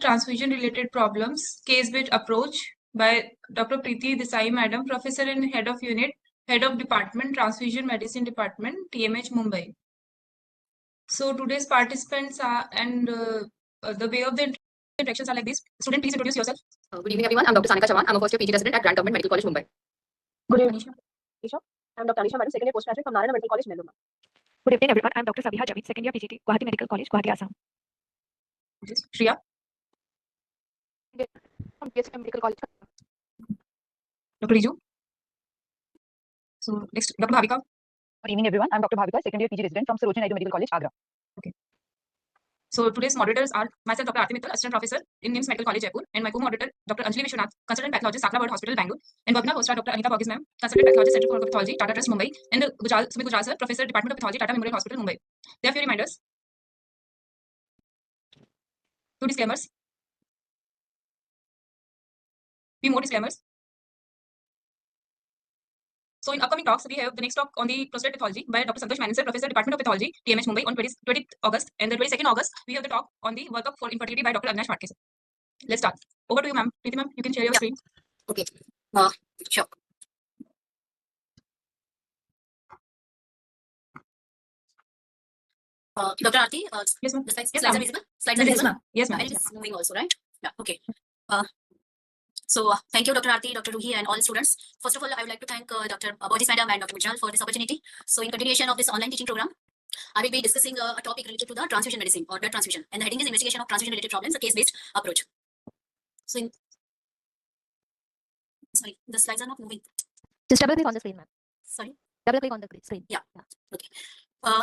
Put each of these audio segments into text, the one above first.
Transfusion related problems, case-based approach by Dr. Preeti Desai Madam, Professor and Head of Unit, Head of Department, Transfusion Medicine Department, TMH Mumbai. So today's participants are, and the way of the interactions are like this. Student, please introduce yourself. Good evening, everyone. I'm Dr. Sanika Chavan. I'm a first-year PG resident at Grand Government Medical College, Mumbai. Good evening. I'm Dr. Anisha Madam, second-year postgraduate from Narayana Medical College, Nellore. Good evening, everyone. I'm Dr. Sabiha Javid, second-year PGT, Guwahati Medical College, Guwahati, Assam. Shriya. From PSM Medical College. Dr. Riju. So next, Dr. Bhavika. Good evening, everyone. I'm Dr. Bhavika, second-year PG resident from Sarojini Naidu Medical College, Agra. Okay. So today's moderators are myself, Dr. Aarti Mittal, Assistant Professor in NIMS Medical College, Jaipur, and my co-moderator, Dr. Anjali Vishwanath, Consultant Pathologist, Sakla Bird Hospital, Bangalore, and webinar host are Dr. Anita Bogis Ma'am, Consultant Pathologist, Center for Pathology, Tata Trust, Mumbai, and Sumit Gujral Sir, Professor, Department of Pathology, Tata Memorial Hospital, Mumbai. There are a few reminders. Two disclaimers. Few more disclaimers. So in upcoming talks, we have the next talk on the prostate pathology by Dr. Santosh Manesar, Professor, Department of Pathology, TMH Mumbai, on 20th August, and the 22nd August, we have the talk on the workup for infertility by Dr. Avinash Patke. Let's start. Over to you, ma'am. Preeti ma'am, you can share your screen. Okay. Sure. Dr. Aarti, Yes, ma'am. the slides Yes, are ma'am. visible? Slides are visible? Yes, ma'am. And it is moving also, right? Yeah, okay. So thank you, Dr. Aarti, Dr. Ruhi, and all the students. First of all, I would like to thank Dr. Bogis Madam and Dr. Gujral for this opportunity. So in continuation of this online teaching program, I will be discussing a topic related to the transfusion medicine or blood transfusion. And the heading is investigation of transfusion-related problems, a case-based approach. So sorry, the slides are not moving. Just double click on the screen, ma'am. Sorry. Double click on the screen. Yeah. Okay.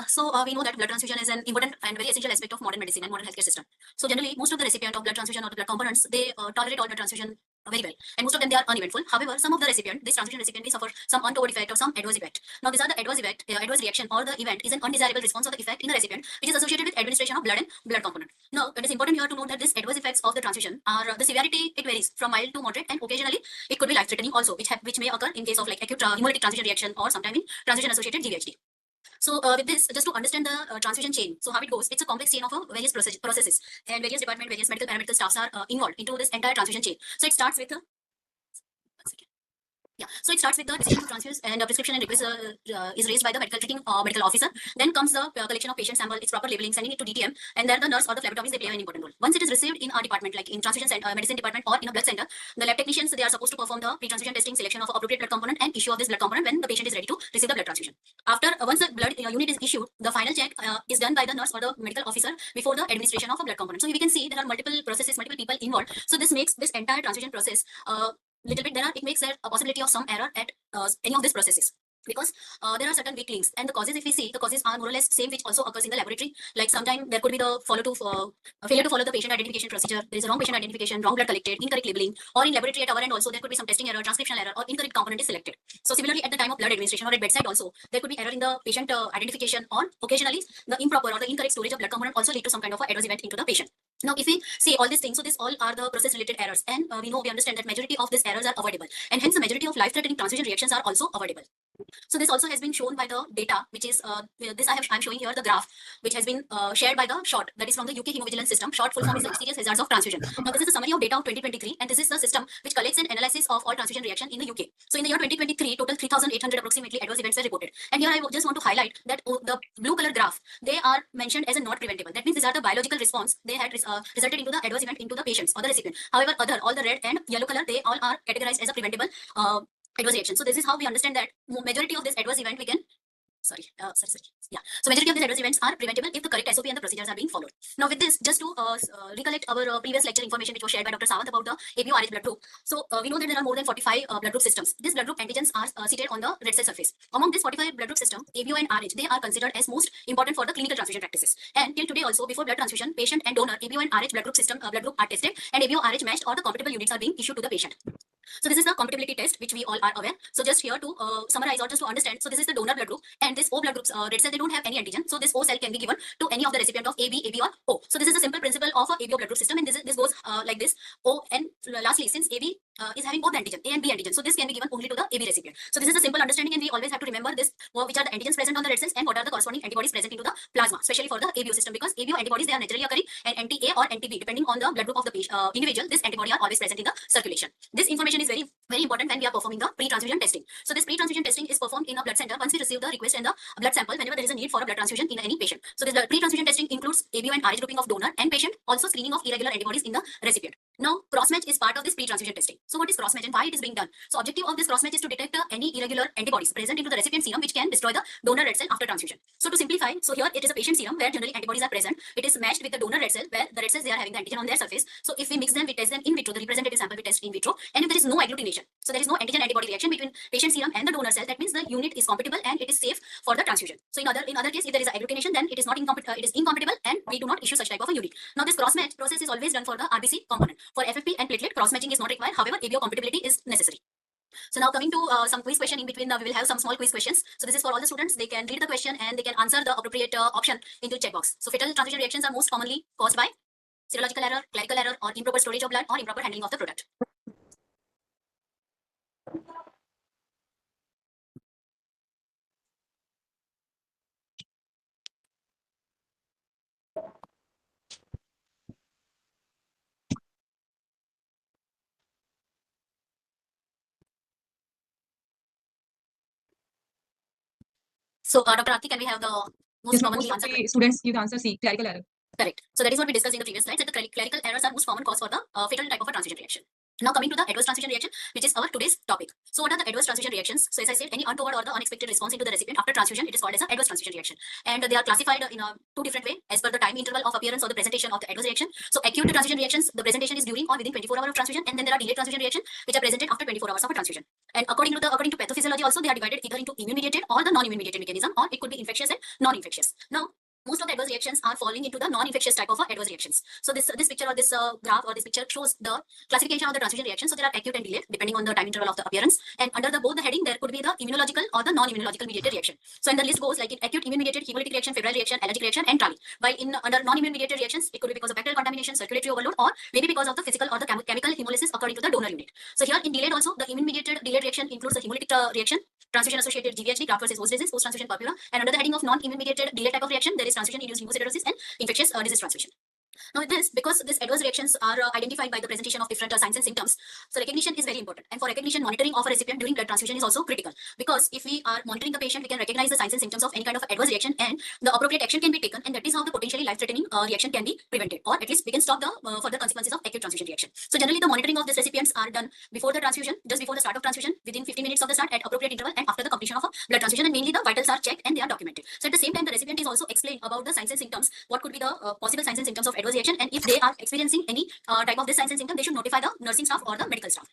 So we know that blood transfusion is an important and very essential aspect of modern medicine and modern healthcare system. So generally, most of the recipient of blood transfusion or the blood components, they tolerate all blood transfusion very well, and most of them they are uneventful. However, some of the this transfusion recipient, they suffer some untoward effect or some adverse effect. Now, these are the adverse reaction, or the event is an undesirable response of the effect in the recipient, which is associated with administration of blood and blood component. Now, it is important here to note that these adverse effects of the transfusion are the severity. It varies from mild to moderate, and occasionally it could be life-threatening also, which may occur in case of like acute hemolytic transfusion reaction or sometime in transfusion-associated GVHD. So with this, just to understand the transfusion chain, so how it goes, it's a complex chain of various processes, and various departments, various medical paramedical staffs are involved into this entire transfusion chain. So it starts with so it starts with the decision to transfuse, and prescription and request is raised by the treating medical officer. Then comes the collection of patient sample, its proper labeling, sending it to DTM, and then the nurse or the phlebotomist, they play an important role. Once it is received in our department, like in transfusion medicine department or in a blood center, the lab technicians, they are supposed to perform the pre-transfusion testing, selection of appropriate blood component, and issue of this blood component when the patient is ready to receive the blood transfusion. After once the blood unit is issued, the final check is done by the nurse or the medical officer before the administration of a blood component. So we can see there are multiple processes, multiple people involved. So this makes this entire transfusion process little bit it makes there a possibility of some error at any of these processes, because there are certain weak links, and the causes, if we see, the causes are more or less same which also occurs in the laboratory. Like sometimes there could be the failure to follow the patient identification procedure. There is a wrong patient identification, wrong blood collected, incorrect labeling, or in laboratory at our end also there could be some testing error, transcriptional error, or incorrect component is selected. So similarly, at the time of blood administration or at bedside also, there could be error in the patient identification, or occasionally the improper or the incorrect storage of blood component also lead to some kind of adverse event into the patient. Now, if we see all these things, so this all are the process-related errors, and we understand that majority of these errors are avoidable, and hence the majority of life-threatening transfusion reactions are also avoidable. So this also has been shown by the data, which is I'm showing here the graph, which has been shared by the SHORT, that is from the UK Hemovigilance System. SHORT full form is the Serious Hazards of Transfusion. Now this is a summary of data of 2023, and this is the system which collects an analysis of all transfusion reaction in the UK. So in the year 2023, total 3,800 approximately adverse events were reported. And here I just want to highlight that the blue color graph, they are mentioned as a not preventable. That means these are the biological response they had resulted into the adverse event into the patients or the recipient. However, all the red and yellow color, they all are categorized as a preventable adverse reaction. So this is how we understand that majority of this adverse event we can Yeah. So majority of these adverse events are preventable if the correct SOP and the procedures are being followed. Now with this, just to recollect our previous lecture information which was shared by Dr. Sawant about the ABO-RH blood group. So we know that there are more than 45 blood group systems. These blood group antigens are seated on the red cell surface. Among these 45 blood group system, ABO and RH, they are considered as most important for the clinical transfusion practices. And till today also, before blood transfusion, patient and donor ABO and RH blood group system blood group are tested, and ABO-RH matched or the compatible units are being issued to the patient. So this is the compatibility test which we all are aware. So just here to summarize or just to understand, so this is the donor blood group, and this O blood groups, red cell, they don't have any antigen. So this O cell can be given to any of the recipient of AB, AB or O. So this is the simple principle of a ABO blood group system, and this goes like this. O, and lastly, since AB is having both antigen, A and B antigen. So this can be given only to the AB recipient. So this is a simple understanding, and we always have to remember this, which are the antigens present on the red cells and what are the corresponding antibodies present into the plasma, especially for the ABO system, because ABO antibodies, they are naturally occurring, and anti-A or anti-B, depending on the blood group of the individual, this antibody are always present in the circulation. This information is very, very important when we are performing the pre-transfusion testing. So this pre-transfusion testing is performed in a blood center once we receive the request and the blood sample whenever there is a need for a blood transfusion in any patient. So this pre-transfusion testing includes ABO and RH grouping of donor and patient, also screening of irregular antibodies in the recipient. Now, cross-match is part of this pre-transfusion testing. So what is cross-match and why it is being done? So objective of this cross-match is to detect any irregular antibodies present into the recipient serum which can destroy the donor red cell after transfusion. So to simplify, so here it is a patient serum where generally antibodies are present. It is matched with the donor red cell where the red cells, they are having the antigen on their surface. So if we mix them, we test them in vitro, the representative sample we test in vitro, and if there is no agglutination, so there is no antigen antibody reaction between patient serum and the donor cell, that means the unit is compatible and it is safe for the transfusion. So in other case, if there is agglutination, then it is not it is incompatible and we do not issue such type of a unit. Now this cross-match process is always done for the RBC component. For FFP and platelet, cross-matching is not required. However, ABO compatibility is necessary. So now coming to some quiz question in between, we will have some small quiz questions. So this is for all the students. They can read the question and they can answer the appropriate option into checkbox. So fatal transfusion reactions are most commonly caused by serological error, clerical error, or improper storage of blood, or improper handling of the product. So Dr. Aarti, can we have the most commonly answered question? Students give the answer C, clerical error. Correct. So that is what we discussed in the previous slides, that the clerical errors are most common cause for the fatal type of a transfusion reaction. Now coming to the adverse transfusion reaction, which is our today's topic. So what are the adverse transfusion reactions? So as I said, any untoward or the unexpected response into the recipient after transfusion, it is called as an adverse transfusion reaction. And they are classified in two different ways as per the time interval of appearance or the presentation of the adverse reaction. So acute transfusion reactions, the presentation is during or within 24 hours of transfusion, and then there are delayed transfusion reactions which are presented after 24 hours of a transfusion. And according to pathophysiology also, they are divided either into immune mediated or the non-immune mediated mechanism, or it could be infectious and non-infectious. Now most of the adverse reactions are falling into the non-infectious type of adverse reactions. So this picture or this graph or this picture shows the classification of the transfusion reactions. So there are acute and delayed depending on the time interval of the appearance. And under both the heading, there could be the immunological or the non-immunological mediated reaction. So in the list goes like in acute immune mediated hemolytic reaction, febrile reaction, allergic reaction, and TRALI. While in under non-immune mediated reactions, it could be because of bacterial contamination, circulatory overload, or maybe because of the physical or the chemical hemolysis according to the donor unit. So here in delayed also, the immune mediated delayed reaction includes the hemolytic reaction, transfusion associated GVHD, graft versus host disease, post transfusion purpura, and under the heading of non-immune mediated delayed type of reaction, there is transfusion induced leukocytosis and infectious disease transfusion. Now with this, because these adverse reactions are identified by the presentation of different signs and symptoms, so recognition is very important. And for recognition, monitoring of a recipient during blood transfusion is also critical, because if we are monitoring the patient, we can recognize the signs and symptoms of any kind of adverse reaction, and the appropriate action can be taken, and that is how the potentially life-threatening reaction can be prevented, or at least we can stop the further consequences of acute transfusion reaction. So generally the monitoring of these recipients are done before the transfusion, just before the start of transfusion, within 15 minutes of the start, at appropriate interval, and after the completion of a blood transfusion, and mainly the vitals are checked and they are documented. So at the same time, the recipient is also explained about the signs and symptoms, what could be the possible signs and symptoms of adverse reaction, and if they are experiencing any type of this signs and symptom, they should notify the nursing staff or the medical staff.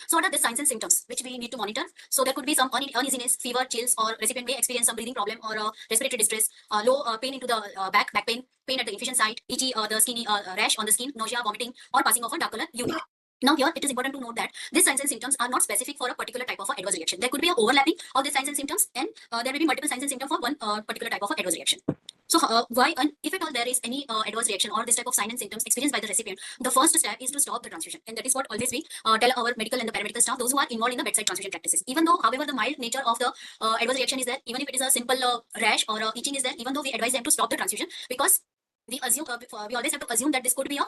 So what are the signs and symptoms which we need to monitor? So there could be some uneasiness, fever, chills, or recipient may experience some breathing problem or respiratory distress, low pain into the back pain, pain at the infusion site, itchy, the skinny rash on the skin, nausea, vomiting, or passing of a dark color urine. Now here it is important to note that these signs and symptoms are not specific for a particular type of adverse reaction. There could be an overlapping of these signs and symptoms, and there may be multiple signs and symptoms for one particular type of adverse reaction. So why, and if at all there is any adverse reaction or this type of sign and symptoms experienced by the recipient, the first step is to stop the transfusion, and that is what always we tell our medical and the paramedical staff, those who are involved in the bedside transfusion practices. Even though, however, the mild nature of the adverse reaction is there, even if it is a simple rash or itching is there, even though we advise them to stop the transfusion, because we assume we always have to assume that this could be a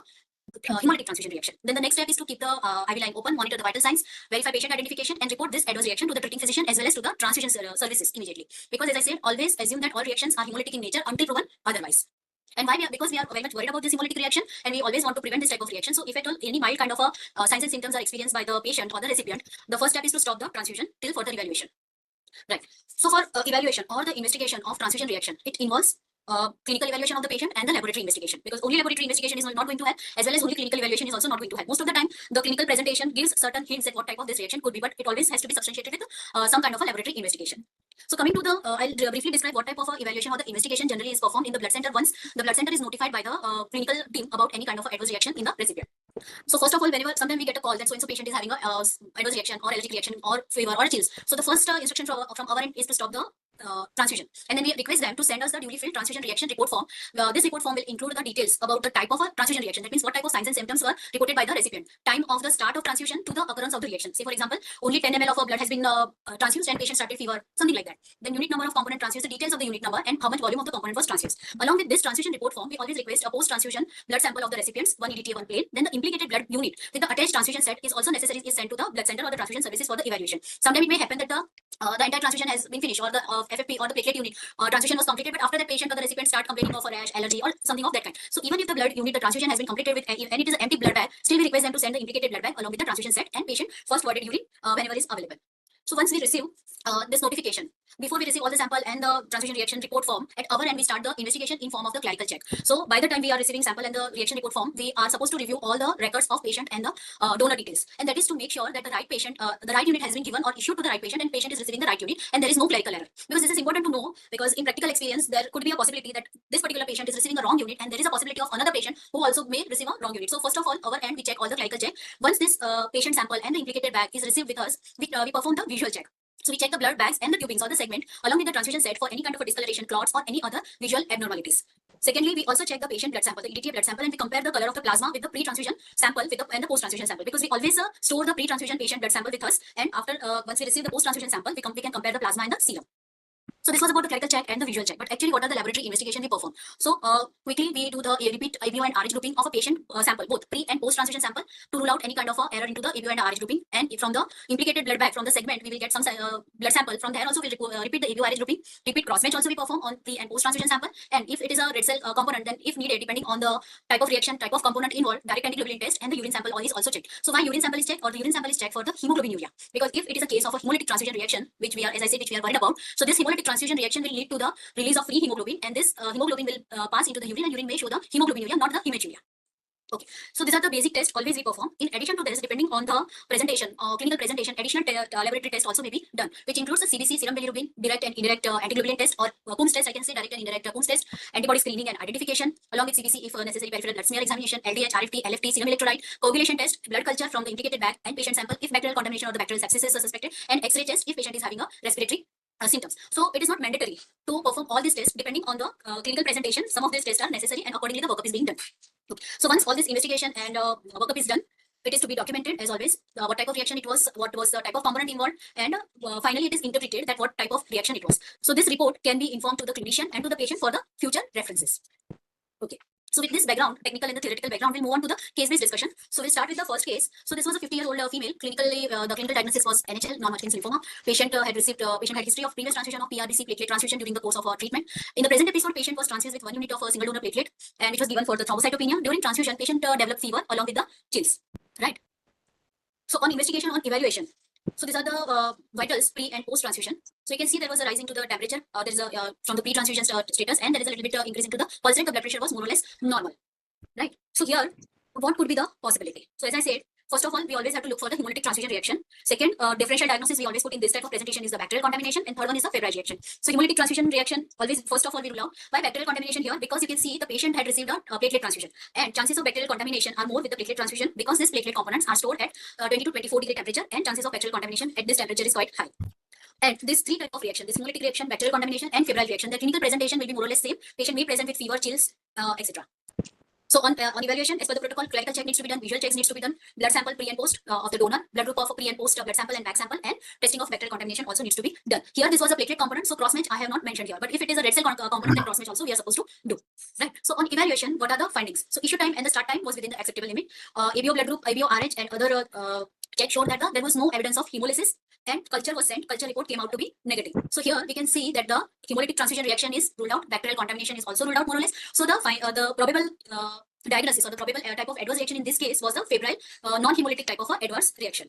hemolytic transfusion reaction. Then the next step is to keep the IV line open, monitor the vital signs, verify patient identification, and report this adverse reaction to the treating physician as well as to the transfusion services immediately. Because as I said, always assume that all reactions are hemolytic in nature until proven otherwise. And why? Because we are very much worried about this hemolytic reaction, and we always want to prevent this type of reaction. So if at all any mild kind of signs and symptoms are experienced by the patient or the recipient, the first step is to stop the transfusion till further evaluation. Right. So for evaluation or the investigation of transfusion reaction, it involves clinical evaluation of the patient and the laboratory investigation, because only laboratory investigation is not going to help, as well as only clinical evaluation is also not going to help. Most of the time, the clinical presentation gives certain hints at what type of this reaction could be, but it always has to be substantiated with some kind of a laboratory investigation. So coming to the, I'll briefly describe what type of evaluation or the investigation generally is performed in the blood center once the blood center is notified by the clinical team about any kind of adverse reaction in the recipient. So first of all, whenever sometimes we get a call that so-and-so patient is having a adverse reaction or allergic reaction or fever or chills. So the first instruction from our end is to stop the transfusion, and then we request them to send us the duly filled transfusion reaction report form. This report form will include the details about the type of a transfusion reaction. That means what type of signs and symptoms were reported by the recipient, time of the start of transfusion to the occurrence of the reaction. Say for example, only 10 ml of blood has been transfused and patient started fever, something like that. Then unit number of component transfused, the details of the unit number and how much volume of the component was transfused. Along with this transfusion report form, we always request a post-transfusion blood sample of the recipients, 1 EDTA, 1 plane. Then the implicated blood unit with the attached transfusion set is also necessary, is sent to the blood center or the transfusion services for the evaluation. Sometimes it may happen that the entire transfusion has been finished, or the FFP or the platelet unit transfusion was completed, but after that patient or the recipient start complaining of a rash, allergy, or something of that kind. So even if the blood unit, the transfusion has been completed with, and it is an empty blood bag, still we request them to send the implicated blood bag along with the transfusion set and patient first voided urine whenever is available. So once we receive this notification, before we receive all the sample and the transfusion reaction report form, at our end we start the investigation in form of the clerical check. So by the time we are receiving sample and the reaction report form, we are supposed to review all the records of patient and the donor details, and that is to make sure that the right patient, the right unit has been given or issued to the right patient, and patient is receiving the right unit, and there is no clerical error. Because this is important to know, because in practical experience there could be a possibility that this particular patient is receiving a wrong unit, and there is a possibility of another patient who also may receive a wrong unit. So first of all, our end we check all the clerical check. Once this patient sample and the implicated bag is received with us, we perform the visual check. So we check the blood bags and the tubings or the segment along with the transfusion set for any kind of a discoloration, clots, or any other visual abnormalities. Secondly, we also check the patient blood sample, the EDTA blood sample, and we compare the color of the plasma with the pre-transfusion sample with and the post-transfusion sample, because we always store the pre-transfusion patient blood sample with us, and after once we receive the post-transfusion sample, we can compare the plasma and the serum. So this was about the clerical check and the visual check. But actually, what are the laboratory investigation we perform? So quickly we do the repeat ABO and RH grouping of a patient sample, both pre and post transfusion sample, to rule out any kind of error into the ABO and RH grouping. And from the implicated blood bag from the segment, we will get some blood sample. From there also we repeat the ABO RH grouping. Repeat cross match also we perform on pre and post transfusion sample. And if it is a red cell component, then if needed, depending on the type of reaction, type of component involved, direct antiglobulin test and the urine sample is also checked. So why urine sample is checked, or the urine sample is checked for the hemoglobinuria? Because if it is a case of a hemolytic transfusion reaction, which we are, as I said, which we are worried about, so this hemolytic transfusion reaction will lead to the release of free hemoglobin, and this hemoglobin will pass into the urine, and urine may show the hemoglobinuria, not the hematuria. Okay, so these are the basic tests always we perform. In addition to this, depending on the presentation, clinical presentation, additional laboratory tests also may be done, which includes the CBC, serum bilirubin, direct and indirect antiglobulin test, or Coombs test, I can say direct and indirect Coombs test, antibody screening and identification, along with CBC if necessary, peripheral blood smear examination, LDH, RFT, LFT, serum electrolyte, coagulation test, blood culture from the implicated bag and patient sample if bacterial contamination or the bacterial sepsis is suspected, and X-ray test if patient is having a respiratory symptoms. So it is not mandatory to perform all these tests. Depending on the clinical presentation, some of these tests are necessary, and accordingly the workup is being done. Okay. So once all this investigation and workup is done, it is to be documented as always, what type of reaction it was, what was the type of component involved, and finally it is interpreted that what type of reaction it was. So this report can be informed to the clinician and to the patient for the future references. Okay. So with this background, technical and the theoretical background, we'll move on to the case-based discussion. So we'll start with the first case. So this was a 50-year-old female. Clinically, the clinical diagnosis was NHL, non-Hodgkin's lymphoma. Patient had history of previous transfusion of PRBC platelet transfusion during the course of treatment. In the present episode, patient was transfused with 1 unit of a single donor platelet, and it was given for the thrombocytopenia. During transfusion, patient developed fever along with the chills. Right. So on investigation, on evaluation. So these are the vitals pre and post transfusion. So you can see there was a rise into the temperature. There is a from the pre-transfusion status, and there is a little bit increase into the pulse rate. The blood pressure was more or less normal, right? So here, what could be the possibility? So as I said, first of all, we always have to look for the hemolytic transfusion reaction. Second, differential diagnosis we always put in this type of presentation is the bacterial contamination, and third one is the febrile reaction. So hemolytic transfusion reaction always first of all we rule out. Why bacterial contamination here? Because you can see the patient had received a platelet transfusion, and chances of bacterial contamination are more with the platelet transfusion because these platelet components are stored at 20 to 24 degree temperature, and chances of bacterial contamination at this temperature is quite high. And these three type of reaction, this hemolytic reaction, bacterial contamination, and febrile reaction, the clinical presentation will be more or less same. Patient may present with fever, chills, etc. So on evaluation, as per the protocol, clerical check needs to be done, visual checks needs to be done, blood sample pre and post of the donor, blood group of pre and post blood sample and back sample, and testing of bacterial contamination also needs to be done. Here this was a platelet component, so cross match I have not mentioned here, but if it is a red cell component, then cross match also we are supposed to do. Right. So on evaluation, what are the findings? So issue time and the start time was within the acceptable limit. ABO blood group, ABO RH, and other check showed that there was no evidence of hemolysis, and culture was sent. Culture report came out to be negative. So here we can see that the hemolytic transfusion reaction is ruled out. Bacterial contamination is also ruled out more or less. So the probable diagnosis or the probable type of adverse reaction in this case was the febrile non-hemolytic type of adverse reaction.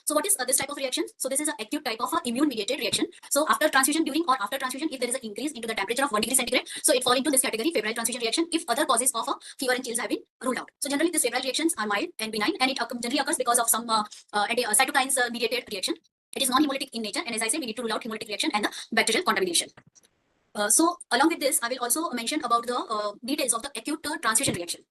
So what is this type of reaction? So this is an acute type of immune mediated reaction. So after transfusion, during or after transfusion, if there is an increase into the temperature of 1 degree centigrade, so it falls into this category, febrile transfusion reaction, if other causes of fever and chills have been ruled out. So generally these febrile reactions are mild and benign, and it generally occurs because of some cytokines mediated reaction. It is non-hemolytic in nature, and as I said, we need to rule out hemolytic reaction and the bacterial contamination. So along with this, I will also mention about the details of the acute transfusion reaction.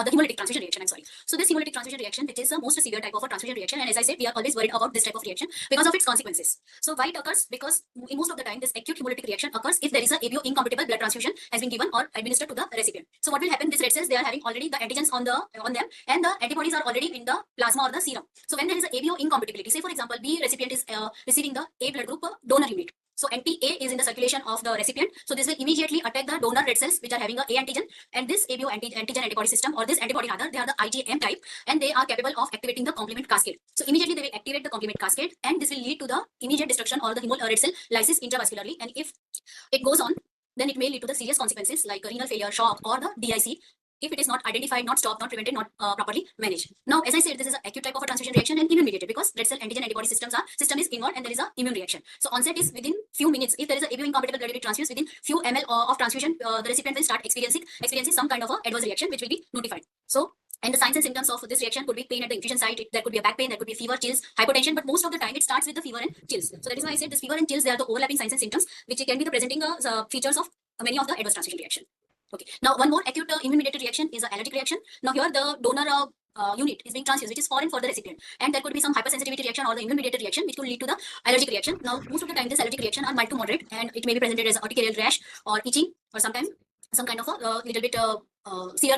the hemolytic transfusion reaction, I'm sorry. So this hemolytic transfusion reaction, which is the most severe type of a transfusion reaction, and as I said, we are always worried about this type of reaction because of its consequences. So why it occurs? Because in most of the time, this acute hemolytic reaction occurs if there is a ABO incompatible blood transfusion has been given or administered to the recipient. So what will happen? These red cells, they are having already the antigens on them, and the antibodies are already in the plasma or the serum. So when there is a ABO incompatibility, say for example, B recipient is receiving the A blood group donor unit. So anti-A is in the circulation of the recipient. So this will immediately attack the donor red cells which are having a antigen, and this ABO antigen antibody system, or this antibody rather, they are the IgM type, and they are capable of activating the complement cascade. So immediately they will activate the complement cascade, and this will lead to the immediate destruction or the red cell lysis intravascularly. And if it goes on, then it may lead to the serious consequences like renal failure, shock, or the DIC, if it is not identified, not stopped, not prevented, not properly managed. Now, as I said, this is an acute type of a transfusion reaction and immune mediated, because red cell antigen antibody system is inward and there is an immune reaction. So onset is within few minutes. If there is a ABO incompatible blood unit transfused, within few ml of transfusion, the recipient will start experiencing some kind of a adverse reaction, which will be notified. So, and the signs and symptoms of this reaction could be pain at the infusion site. There could be a back pain, there could be fever, chills, hypotension, but most of the time it starts with the fever and chills. So that is why I said this fever and chills, they are the overlapping signs and symptoms which can be the presenting features of many of the adverse transfusion reaction. Okay. Now, one more acute immune-mediated reaction is an allergic reaction. Now, here the donor unit is being transfused, which is foreign for the recipient, and there could be some hypersensitivity reaction or the immune-mediated reaction, which could lead to the allergic reaction. Now, most of the time, this allergic reaction are mild to moderate, and it may be presented as urticarial rash or itching, or sometimes some kind of a little bit severe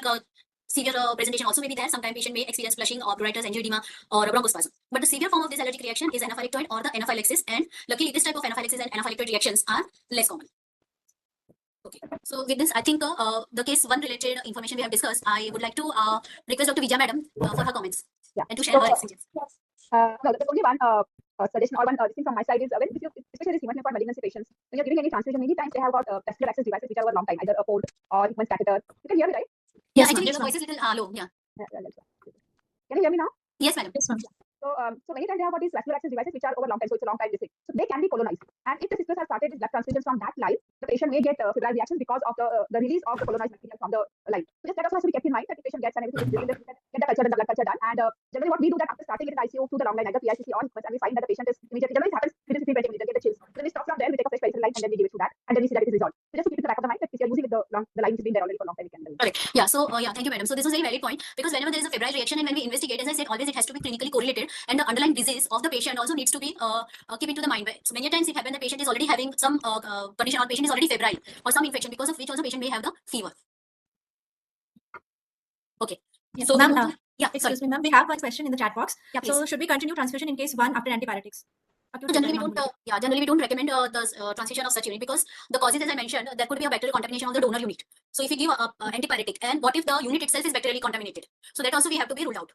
presentation also may be there. Sometimes patient may experience flushing or pruritus, angioedema, or bronchospasm. But the severe form of this allergic reaction is anaphylactoid or the anaphylaxis, and luckily, this type of anaphylaxis and anaphylactoid reactions are less common. Okay, so with this, I think the case 1 related information we have discussed, I would like to request Dr. Vijaya madam for her comments. Yeah. And to share her experience. No, there's only one suggestion or one thing from my side is when, especially these hematologic malignancy patients, when you're giving any transfusion, many times they have got vascular access devices which are over a long time, either a port or even catheter. You can hear me, right? Yes, actually, your voice is a little low. Yeah. Can you hear me now? Yes, madam. Yes, ma'am. So many times they have got these vascular access devices which are over a long time, so it's a long time visit. So they can be colonized. And if the sisters have started with blood transfusions from that line, the patient may get febrile reactions because of the release of the colonized material from the line. So just that also has to be kept in mind, that the patient gets and everything, get the culture and the blood culture done. And generally what we do that after starting it in ICU to the long line, either PICC or and we find that the patient is immediately, generally it happens within 15-20 minutes, they get the chills. Then we stop from there, we take a fresh penicillin line and then we give it to that, and then we see that it is resolved. So just to keep it in the back of the mind that if you're using it, the line has been there already for a long time, we can. Correct. Yeah. So yeah, thank you, madam. So this was a very valid point, because whenever there is a febrile reaction and when we investigate, as I said, always it has to be clinically correlated, and the underlying disease of the patient also needs to be keep into the mind. So many times it happens the patient is already having some condition, or patient is already febrile or some infection, because of which also patient may have the fever. Okay. Yes, So ma'am, yeah, excuse me, ma'am. We have one question in the chat box. Yeah, please. So should we continue transfusion in case 1 after antibiotics? So generally, we don't recommend the transfusion of such unit, because the causes, as I mentioned, there could be a bacterial contamination of the donor unit. So if you give antibiotic, and what if the unit itself is bacterially contaminated? So that also we have to be ruled out.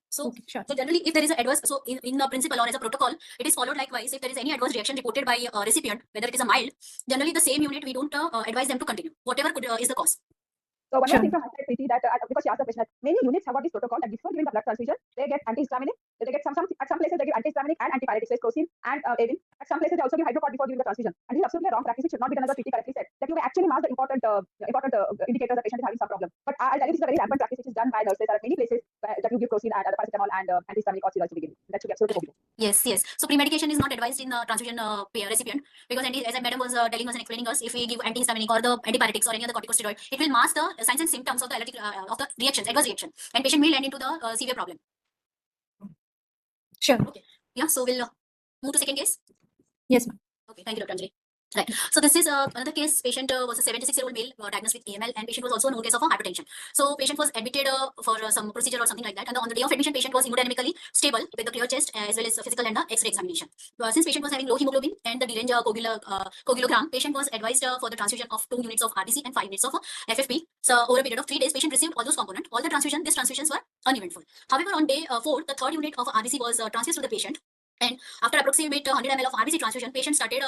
So, okay, sure. So generally, if there is an adverse, so in the principle or as a protocol, it is followed likewise. If there is any adverse reaction reported by a recipient, whether it is a mild, generally the same unit we don't advise them to continue, whatever is the cause. So one more thing from my side, Preeti, that because she asked the question, that many units have got this protocol that before giving the blood transfusion, they get antihistaminic. They get some at some places they give antihistaminic and antipyretics like crocin and avin. At some places they also give hydrocod before giving the transfusion. And this is absolutely a wrong practice. It should not be done, as the Preeti correctly said, that you may actually mask the important indicators the patient is having some problem. But I'll tell you, this is a very rampant practice which is done by nurses. There are many places that you give crocin and paracetamol and antihistaminic or steroids to begin. That should be absolutely forbidden. Yes, yes. So pre-medication is not advised in the transfusion recipient, because as madam was telling us and explaining us, if we give antihistaminic or the antibiotics or any other corticosteroid, it will mask the signs and symptoms of the allergic of the reactions, adverse reaction, and patient may land into the severe problem. Sure. Okay. Yeah. So we'll move to second case. Yes, ma'am. Okay. Thank you, Dr. Anjali. Right. So this is another case. Patient was a 76-year-old male diagnosed with AML, and patient was also a known case of hypertension. So patient was admitted for some procedure or something like that, and on the day of admission, patient was hemodynamically stable with the clear chest as well as physical and X-ray examination. Since patient was having low hemoglobin and the deranged coagulogram, patient was advised for the transfusion of 2 units of RBC and 5 units of FFP. So over a period of 3 days, patient received all those components. All the these transfusions were uneventful. However, on day 4, the 3rd unit of RBC was transfused to the patient. And after approximate 100 ml of RBC transfusion, patient started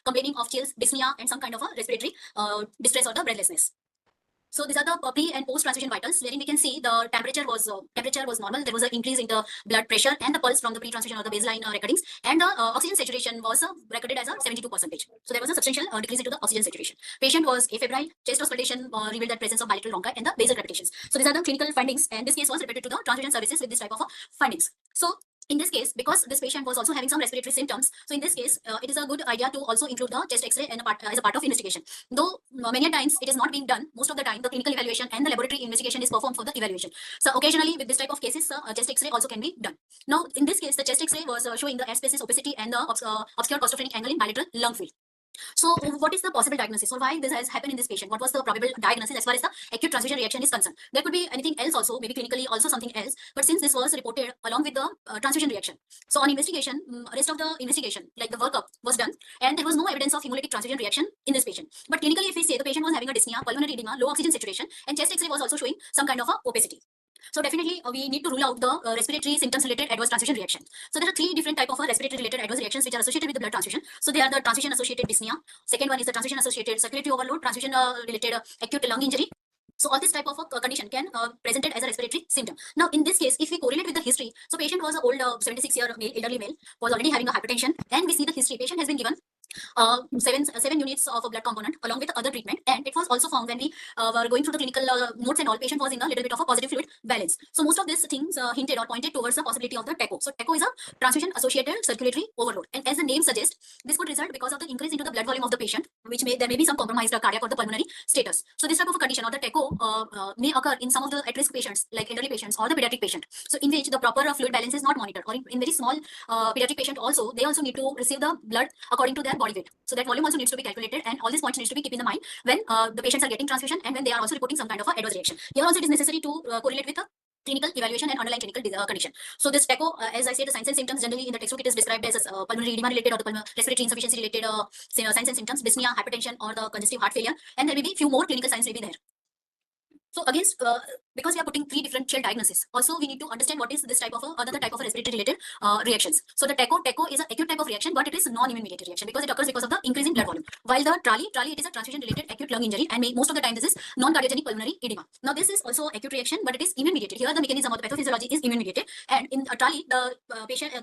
complaining of chills, dyspnea, and some kind of a respiratory distress or the breathlessness. So these are the pre and post transfusion vitals, wherein we can see the temperature was normal. There was an increase in the blood pressure and the pulse from the pre-transfusion or the baseline recordings, and the oxygen saturation was recorded as a 72%. So there was a substantial decrease into the oxygen saturation. Patient was afebrile. Chest auscultation revealed the presence of bilateral bronchi and the basal crepitations. So these are the clinical findings, and this case was reported to the transfusion services with this type of findings. So In this case, because this patient was also having some respiratory symptoms, so in this case, it is a good idea to also include the chest X-ray as a part of investigation. Though many times it is not being done, most of the time the clinical evaluation and the laboratory investigation is performed for the evaluation. So occasionally with this type of cases, chest X-ray also can be done. Now in this case, the chest X-ray was showing the air spaces opacity and the obscure costophrenic angle in bilateral lung field. So what is the possible diagnosis, or why this has happened in this patient? What was the probable diagnosis as far as the acute transfusion reaction is concerned? There could be anything else also, maybe clinically also something else, but since this was reported along with the transfusion reaction, so on investigation, rest of the investigation, like the workup was done, and there was no evidence of hemolytic transfusion reaction in this patient. But clinically, if we say the patient was having a dyspnea, pulmonary edema, low oxygen saturation, and chest X-ray was also showing some kind of a opacity. So definitely we need to rule out the respiratory symptoms related adverse transfusion reaction. So there are three different type of respiratory related adverse reactions which are associated with the blood transfusion. So they are the transfusion associated dyspnea. Second one is the transfusion associated circulatory overload, transfusion related acute lung injury. So all this type of condition can presented as a respiratory symptom. Now in this case, if we correlate with the history, so patient was an old 76-year male, elderly male, was already having a hypertension, and we see the history. Patient has been given 7 units of a blood component along with other treatment, and it was also found when we were going through the clinical notes and all, patient was in a little bit of a positive fluid balance. So most of these things hinted or pointed towards the possibility of the TECO. So TECO is a transfusion associated circulatory overload, and as the name suggests, this could result because of the increase into the blood volume of the patient, which there may be some compromised cardiac or the pulmonary status. So this type of a condition or the TECO may occur in some of the at-risk patients like elderly patients or the pediatric patient, so in which the proper fluid balance is not monitored, or in very small pediatric patient also, they also need to receive the blood according to their body weight. So that volume also needs to be calculated, and all these points needs to be kept in the mind when the patients are getting transfusion and when they are also reporting some kind of a adverse reaction. Here also it is necessary to correlate with the clinical evaluation and underlying clinical condition. So this TECO, as I said, the signs and symptoms generally in the textbook it is described as pulmonary edema related or the respiratory insufficiency related signs and symptoms, dyspnea, hypertension, or the congestive heart failure, and there may be few more clinical signs may be there. So against, because we are putting three differential diagnoses, also we need to understand what is this type of another type of respiratory related reactions. So the TECO is an acute type of reaction, but it is non-immune mediated reaction because it occurs because of the increase in blood volume. While the TRALI, it is a transfusion related acute lung injury, and most of the time this is non-cardiogenic pulmonary edema. Now this is also acute reaction, but it is immune mediated. Here the mechanism of the pathophysiology is immune mediated, and in TRALI the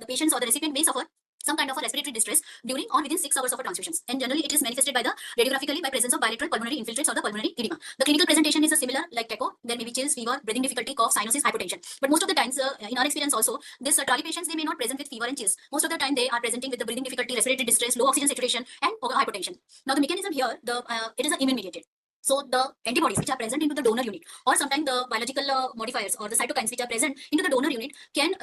patients or the recipient may suffer some kind of a respiratory distress during or within 6 hours of a transfusions, and generally it is manifested by the radiographically by presence of bilateral pulmonary infiltrates or the pulmonary edema. The clinical presentation is a similar like TECO. There may be chills, fever, breathing difficulty, cough, cyanosis, hypertension. But most of the times, in our experience also, this TRALI patients, they may not present with fever and chills. Most of the time they are presenting with the breathing difficulty, respiratory distress, low oxygen saturation, and hypertension. Now the mechanism here, it is an immune mediated. So the antibodies which are present into the donor unit, or sometimes the biological modifiers or the cytokines which are present into the donor unit can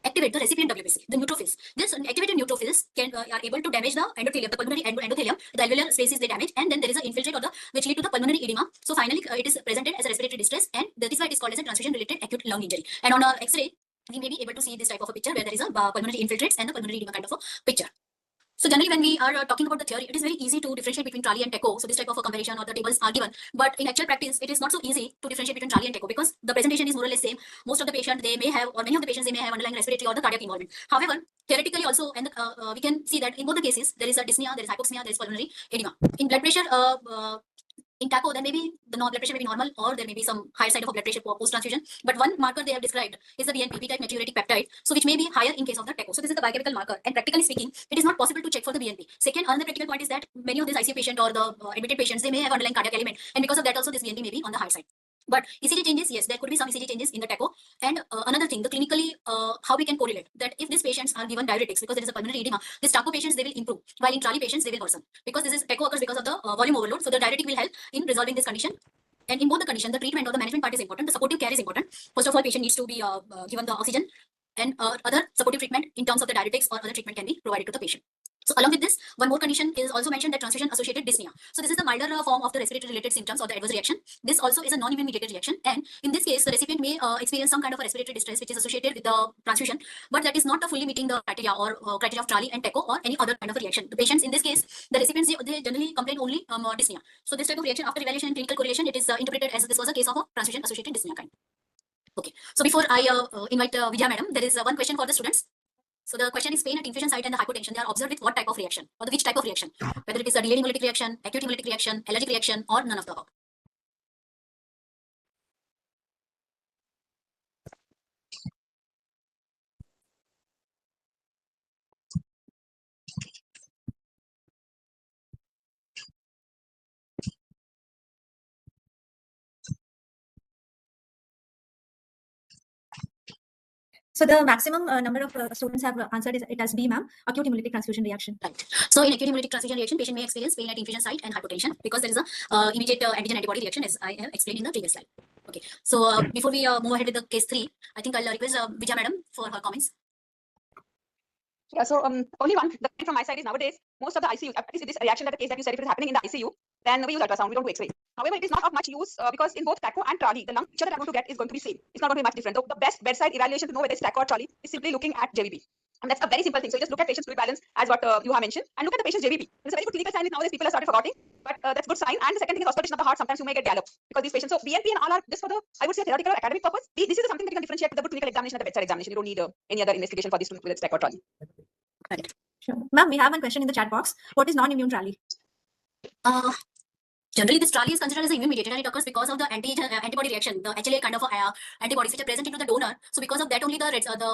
activate the recipient WBC, the neutrophils. This activated neutrophils are able to damage the endothelium, the pulmonary endothelium, the alveolar spaces they damage, and then there is an infiltrate or the which lead to the pulmonary edema. So finally, it is presented as a respiratory distress, and that is why it is called as a transfusion-related acute lung injury. And on a X-ray, we may be able to see this type of a picture where there is a pulmonary infiltrates and the pulmonary edema kind of a picture. So generally, when we are talking about the theory, it is very easy to differentiate between TRALI and TECO. So this type of a comparison or the tables are given, but in actual practice, it is not so easy to differentiate between TRALI and TECO because the presentation is more or less same. Most of the patients they may have, or many of the patients they may have underlying respiratory or the cardiac involvement. However, theoretically also, and we can see that in both the cases there is a dyspnea, there is hypoxemia, there is pulmonary edema. In blood pressure, in TACO, then maybe the blood pressure may be normal, or there may be some higher side of blood pressure post transfusion. But one marker they have described is the BNP, B-type natriuretic peptide, so which may be higher in case of the TACO. So this is the biochemical marker, and practically speaking, it is not possible to check for the BNP. Second, another practical point is that many of these ICU patient or the admitted patients they may have underlying cardiac element, and because of that also this BNP may be on the higher side. But ECG changes, yes, there could be some ECG changes in the TACO. And another thing, the clinically, how we can correlate that if these patients are given diuretics because there is a pulmonary edema, these TACO patients they will improve, while in TRALI patients they will worsen because this is TACO occurs because of the volume overload. So the diuretic will help in resolving this condition. And in both the condition, the treatment or the management part is important. The supportive care is important. First of all, patient needs to be given the oxygen, and other supportive treatment in terms of the diuretics or other treatment can be provided to the patient. So along with this, one more condition is also mentioned, that transfusion associated dyspnea. So this is the milder form of the respiratory related symptoms or the adverse reaction. This also is a non-immune mediated reaction, and in this case the recipient may experience some kind of a respiratory distress which is associated with the transfusion, but that is not fully meeting the criteria or criteria of TRALI and TECO or any other kind of a reaction. The patients in this case, the recipients they generally complain only dyspnea. So this type of reaction after evaluation and clinical correlation, it is interpreted as this was a case of a transfusion associated dyspnea kind. Okay, so before I invite Vidya madam, there is one question for the students. So the question is, pain at infusion site and the hypotension, they are observed with what type of reaction or which type of reaction? Whether it is a delayed hemolytic reaction, acute hemolytic reaction, allergic reaction, or none of the above. So the maximum number of students have answered is it as B, ma'am, acute hemolytic transfusion reaction. Right. So in acute hemolytic transfusion reaction, patient may experience pain at infusion site and hypotension because there is a immediate antigen antibody reaction, as I have explained in the previous slide. Okay. So before we move ahead with the case 3, I think I'll request Vijay madam for her comments. Yeah, so only one. The point from my side is nowadays most of the ICU, at least this reaction that the case that you said, if it is happening in the ICU, then we use ultrasound. We don't do X-ray. However, it is not of much use because in both TACO and trolley, the lung picture that I'm going to get is going to be same. It's not going to be much different. So the best bedside evaluation to know whether it's TACO or trolley is simply looking at JVP. And that's a very simple thing. So you just look at patient's fluid balance as what you have mentioned, and look at the patient's JVP. It's a very good clinical sign. Nowadays people have started forgetting, but that's good sign. And the second thing is auscultation of the heart. Sometimes you may get gallop because these patients. So BNP and all are just for the, I would say, theoretical or academic purpose. This is something that you can differentiate with the good clinical examination at the bedside examination. You don't need any other investigation for this to look whether it's TACO or trolley. Correct. Sure. Ma'am, we have one question in the chat box. What is non-immune rally? Generally, this trolley is considered as immune mediated and it occurs because of the antibody reaction, the HLA kind of antibodies which are present into the donor. So because of that only the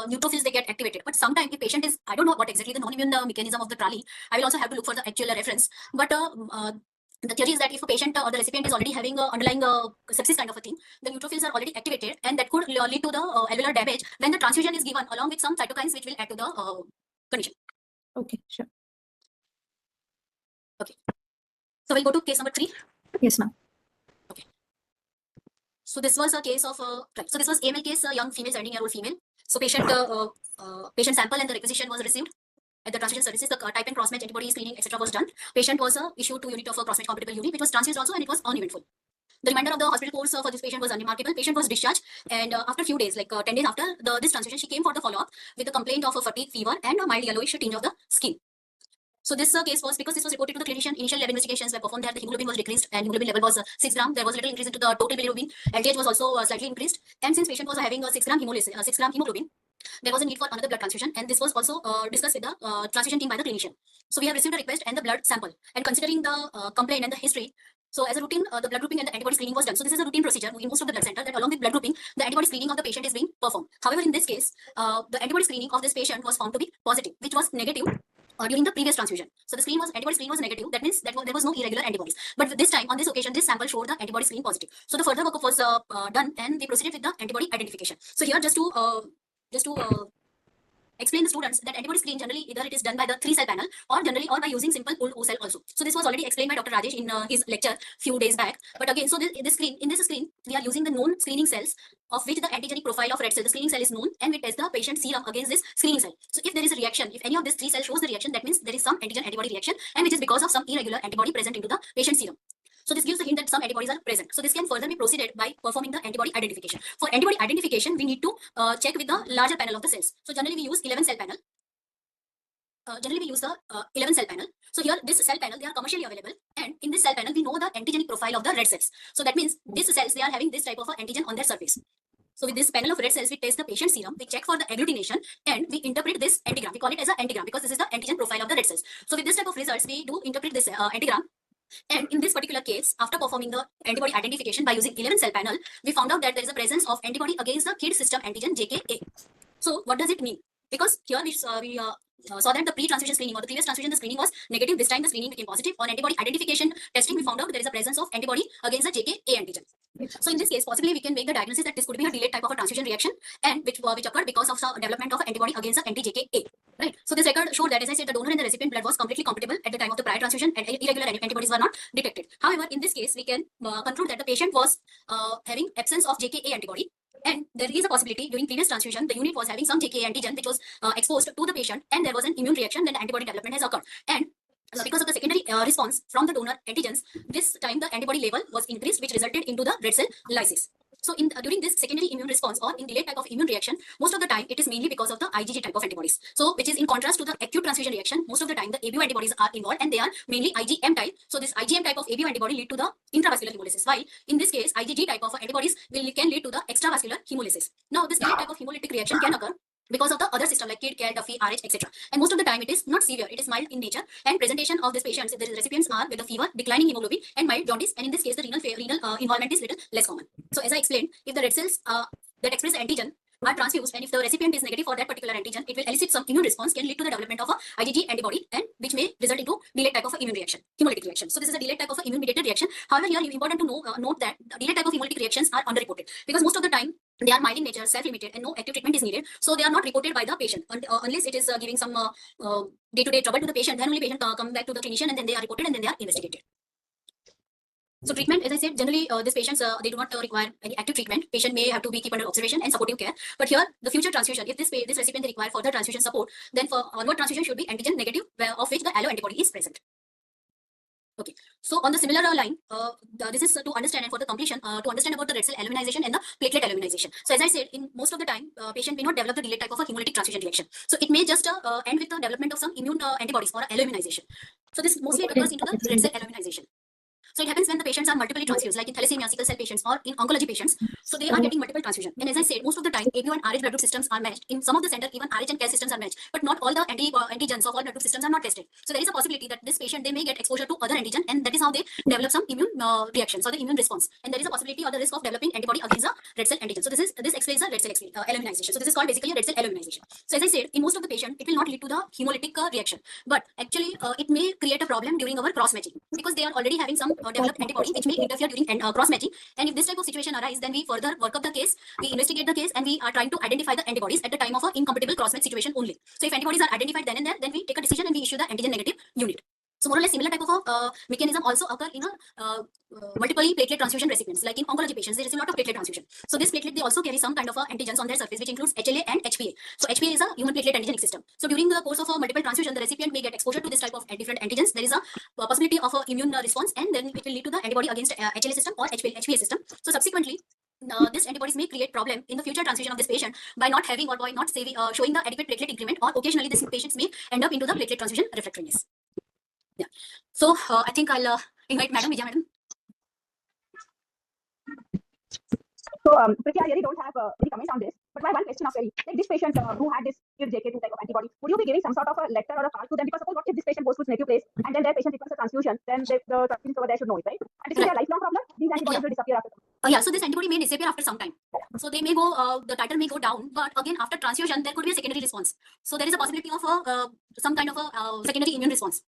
neutrophils they get activated. But sometimes if patient is, I don't know what exactly the non-immune mechanism of the trolley, I will also have to look for the actual reference. But the theory is that if a patient or the recipient is already having underlying sepsis kind of a thing, the neutrophils are already activated and that could lead to the alveolar damage. Then the transfusion is given along with some cytokines which will add to the condition. Okay, sure. Okay. So we'll go to case number 3. Yes, ma'am. Okay. So this was a case of right. So this was AML case, a young female, 17-year-old female. So patient sample and the requisition was received at the transfusion services. The type and cross-match antibody screening, etc., was done. Patient was issued 2 units of a cross-match compatible unit, which was transfused also, and it was uneventful. The remainder of the hospital course for this patient was unremarkable. Patient was discharged, and after a few days, like 10 days after this transfusion, she came for the follow-up with a complaint of a fatigue, fever, and a mild yellowish tinge of the skin. So this case was because this was reported to the clinician. Initial lab investigations were performed there. The hemoglobin was decreased and hemoglobin level was 6 gram. There was little increase into the total bilirubin. LDH was also slightly increased. And since patient was having a 6 gram hemolysis, 6 gram hemoglobin, there was a need for another blood transfusion. And this was also discussed with the transfusion team by the clinician. So we have received a request and the blood sample. And considering the complaint and the history, so as a routine, the blood grouping and the antibody screening was done. So this is a routine procedure in most of the blood center that along with blood grouping, the antibody screening of the patient is being performed. However, in this case, the antibody screening of this patient was found to be positive, which was negative during the previous transfusion. So the antibody screen was negative. That means that there was no irregular antibodies. But this time, on this occasion, this sample showed the antibody screen positive. So the further workup was done, and we proceeded with the antibody identification. So here, just to explain the students that antibody screen generally either it is done by the 3-cell panel or by using simple old O-cell also. So this was already explained by Dr. Rajesh in his lecture few days back. But again, so in this screen, we are using the known screening cells of which the antigenic profile of red cell, the screening cell is known, and we test the patient serum against this screening cell. So if there is a reaction, if any of these 3 cells shows the reaction, that means there is some antigen antibody reaction, and which is because of some irregular antibody present into the patient serum. So this gives the hint that some antibodies are present. So this can further be proceeded by performing the antibody identification. For antibody identification, we need to check with the larger panel of the cells. So generally we use 11-cell panel. So here, this cell panel, they are commercially available. And in this cell panel, we know the antigenic profile of the red cells. So that means these cells, they are having this type of antigen on their surface. So with this panel of red cells, we test the patient serum, we check for the agglutination, and we interpret this antigram. We call it as an antigram because this is the antigen profile of the red cells. So with this type of results, we do interpret this antigram. And in this particular case, after performing the antibody identification by using 11-cell panel, we found out that there is a presence of antibody against the KID system antigen JKA. So what does it mean? Because here we saw that the pre-transfusion screening or the previous transfusion, the screening was negative. This time the screening became positive. On antibody identification testing, we found out there is a presence of antibody against the JKA antigen. So in this case, possibly we can make the diagnosis that this could be a delayed type of a transfusion reaction, and which occurred because of the development of antibody against the anti-JKA. Right. So this record showed that, as I said, the donor and the recipient blood was completely compatible at the time of the prior transfusion, and irregular antibodies were not detected. However, in this case, we can conclude that the patient was having absence of JKA antibody. And there is a possibility during previous transfusion, the unit was having some JKA antigen which was exposed to the patient, and there was an immune reaction, then the antibody development has occurred. And because of the secondary response from the donor antigens, this time the antibody level was increased, which resulted into the red cell lysis. So during this secondary immune response or in delayed type of immune reaction, most of the time it is mainly because of the IgG type of antibodies. So which is in contrast to the acute transfusion reaction, most of the time the ABO antibodies are involved, and they are mainly IgM type. So this IgM type of ABO antibody lead to the intravascular hemolysis, while in this case IgG type of antibodies can lead to the extravascular hemolysis. Now this delayed type of hemolytic reaction can occur because of the other system like KID, Duffy, RH, etc. And most of the time it is not severe, it is mild in nature, and presentation of these patients, the recipients are with a fever, declining hemoglobin, and mild jaundice, and in this case the renal involvement is little less common. So as I explained, if the red cells that express antigen are transfused, and if the recipient is negative for that particular antigen, it will elicit some immune response, can lead to the development of a IgG antibody, and which may result into delayed type of immune reaction, hemolytic reaction. So this is a delayed type of immune mediated reaction. However, here it is important to note that the delayed type of hemolytic reactions are underreported, because most of the time They are mild in nature, self-limited, and no active treatment is needed. So they are not reported by the patient unless it is giving some day-to-day trouble to the patient. Then only patient come back to the clinician, and then they are reported, and then they are investigated. So treatment, as I said, generally these patients they do not require any active treatment. Patient may have to be kept under observation and supportive care. But here, the future transfusion, if this recipient they require further transfusion support, then for onward transfusion should be antigen negative, of which the allo antibody is present. Okay, so on the similar line, this is to understand and for the completion, to understand about the red cell aluminization and the platelet aluminization. So as I said, in most of the time, patient may not develop the delayed type of a hemolytic transfusion reaction. So it may just end with the development of some immune antibodies or aluminization. So this mostly occurs into the red cell aluminization. So it happens when the patients are multiply transfused, like in thalassemia, sickle cell patients, or in oncology patients. So they are getting multiple transfusion. And as I said, most of the time, ABO and RH blood group systems are matched. In some of the center, even RH and CAS systems are matched. But not all the antigens of all blood group systems are not tested. So there is a possibility that this patient, they may get exposure to other antigen, and that is how they develop some immune reactions or the immune response. And there is a possibility or the risk of developing antibody against the red cell antigen. So this explains the red cell aluminization. So this is called basically a red cell aluminization. So as I said, in most of the patient, it will not lead to the hemolytic reaction. But actually, it may create a problem during our cross matching because they are already having some developed antibody which may interfere during cross matching. And if this type of situation arises, then we further work up the case, we investigate the case, and we are trying to identify the antibodies at the time of an incompatible cross match situation only. So if antibodies are identified then and there, then we take a decision and we issue the antigen negative unit. So more or less similar type of a mechanism also occur in a multiple platelet transfusion recipients. Like in oncology patients, there is a lot of platelet transfusion. So this platelet, they also carry some kind of antigens on their surface, which includes HLA and HPA. So HPA is a human platelet antigenic system. So during the course of a multiple transfusion, the recipient may get exposure to this type of different antigens. There is a possibility of immune response, and then it will lead to the antibody against HLA system or HPA system. So subsequently, this antibodies may create problem in the future transfusion of this patient by not having or by not showing the adequate platelet increment, or occasionally these patients may end up into the platelet transfusion refractoriness. Yeah. So I think I'll invite Madam Vijaya, Madam. So, Prithvi, I really don't have any comment on this, but my one question of Perry, like this patient who had this JK2 type of antibody, would you be giving some sort of a letter or a card to them? Because suppose what if this patient goes to its native place and then their patient requires a transfusion, then the transfusion over there should know it, right? And this is a lifelong problem. These antibodies will disappear after some time. Yeah, so this antibody may disappear after some time. So they may go, the titer may go down, but again after transfusion there could be a secondary response. So there is a possibility of some kind of a secondary immune response.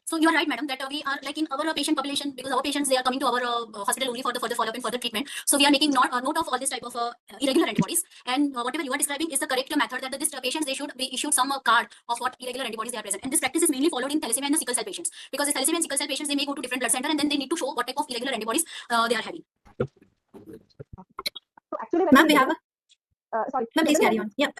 So you are right, madam, that we are like in our patient population, because our patients, they are coming to our hospital only for the further follow-up and further treatment. So we are making note of all this type of irregular antibodies, and whatever you are describing is the correct method, that this patients, they should be issued some card of what irregular antibodies they are present. And this practice is mainly followed in thalassemia and the sickle cell patients, because the thalassemia and sickle cell patients, they may go to different blood center and then they need to show what type of irregular antibodies they are having. So actually, Ma'am, we have a. Sorry. Ma'am, please carry on. Yeah.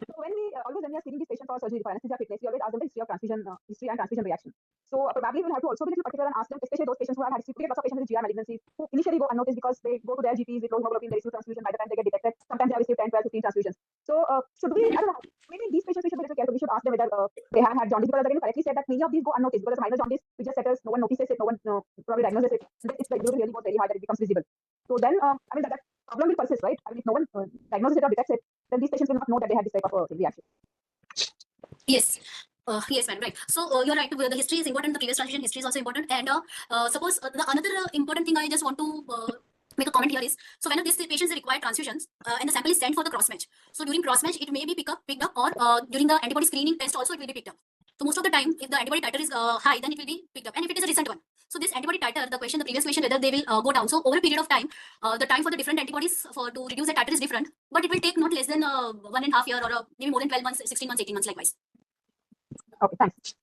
So when we always when we are screening these patients for surgery for anesthesia fitness, we always ask them the history of transfusion history and transfusion reaction. So probably we'll have to also be a little particular and ask them, especially those patients who have had history. Lots of patients with GI malignancies who initially go unnoticed because they go to their GPs with low hemoglobin, they receive transfusion. By the time they get detected, sometimes they have received 10, 12, 15 transfusions. So should we, I don't know, maybe these patients we should be a little careful. We should ask them whether they have had jaundice, because again you correctly said that many of these go unnoticed because minor jaundice, we just settles, no one notices it, no one probably diagnoses it. It's like really goes very hard that it becomes visible. So then I mean that problem will persist, right? I mean if no one diagnoses it or detects it, then these patients will not know that they had this type of reaction. Yes. Yes, ma'am, right. So you're right. The history is important. The previous transfusion history is also important. And suppose the another important thing I just want to make a comment here is, so when these patients require transfusions and the sample is sent for the cross match. So during cross match, it may be picked up, or during the antibody screening test also it will be picked up. So most of the time, if the antibody titer is high, then it will be picked up. And if it is a recent one, so this antibody titer, the previous question, whether they will go down. So over a period of time, the time for the different antibodies to reduce the titer is different, but it will take not less than 1.5 years or maybe more than 12 months, 16 months, 18 months likewise. Okay, thanks.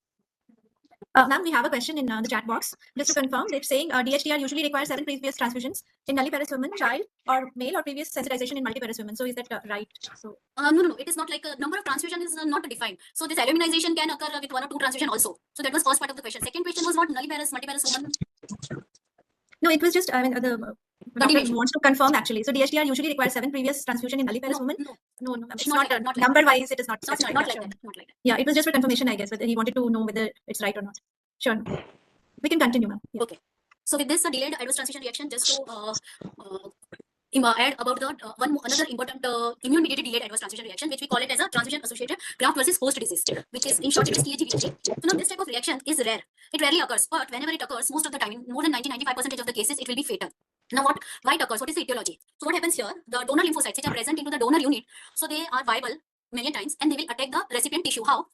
Ma'am, we have a question in the chat box. Just to confirm, it's saying DHDR usually requires 7 previous transfusions in nulliparous women, child, or male, or previous sensitization in multiparous women. So is that right? So no, it is not like a number of transfusion is not defined. So this aluminization can occur with 1 or 2 transfusion also. So that was first part of the question. Second question was what nulliparous, multiparous woman? No, it was just the doctor wants to confirm actually. So DHDR usually requires 7 previous transfusion in nulliparous women. No, it's not number wise. It is not. Not like that. Yeah, it was just for confirmation, I guess, whether he wanted to know whether it's right or not. Sure, we can continue, ma'am. Yeah. Okay. So with this delayed adverse transfusion reaction, just to add about the another important immune-mediated delayed adverse transfusion reaction, which we call it as a transfusion-associated graft versus host disease, which is in short it is TAGVHD. So now this type of reaction is rare. It rarely occurs, but whenever it occurs, most of the time, in more than 90-95% of the cases, it will be fatal. Now why it occurs? What is the etiology? So what happens here? The donor lymphocytes which are present into the donor unit, so they are viable million times and they will attack the recipient tissue. How?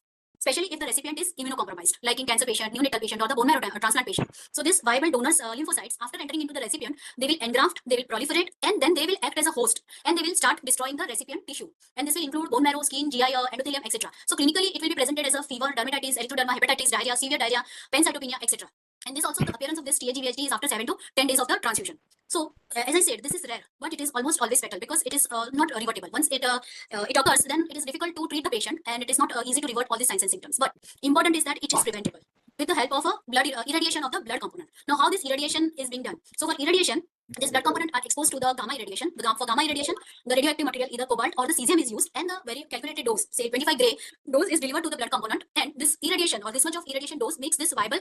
especially if the recipient is immunocompromised, like in cancer patient, neonatal patient, or the bone marrow transplant patient. So this viable donor's lymphocytes, after entering into the recipient, they will engraft, they will proliferate, and then they will act as a host, and they will start destroying the recipient tissue. And this will include bone marrow, skin, GI, endothelium, etc. So clinically, it will be presented as a fever, dermatitis, erythroderma, hepatitis, diarrhea, severe diarrhea, pancytopenia, etc. And this also, the appearance of this TAGVHD is after 7 to 10 days of the transfusion. So as I said, this is rare, but it is almost always fatal because it is not revertible. Once it occurs, then it is difficult to treat the patient, and it is not easy to revert all the signs and symptoms. But important is that it is preventable with the help of a blood irradiation of the blood component. Now, how this irradiation is being done? So for irradiation, this blood component are exposed to the gamma irradiation. For gamma irradiation, the radioactive material, either cobalt or the cesium, is used, and the very calculated dose, say 25 gray dose, is delivered to the blood component. And this irradiation, or this much of irradiation dose, makes this viable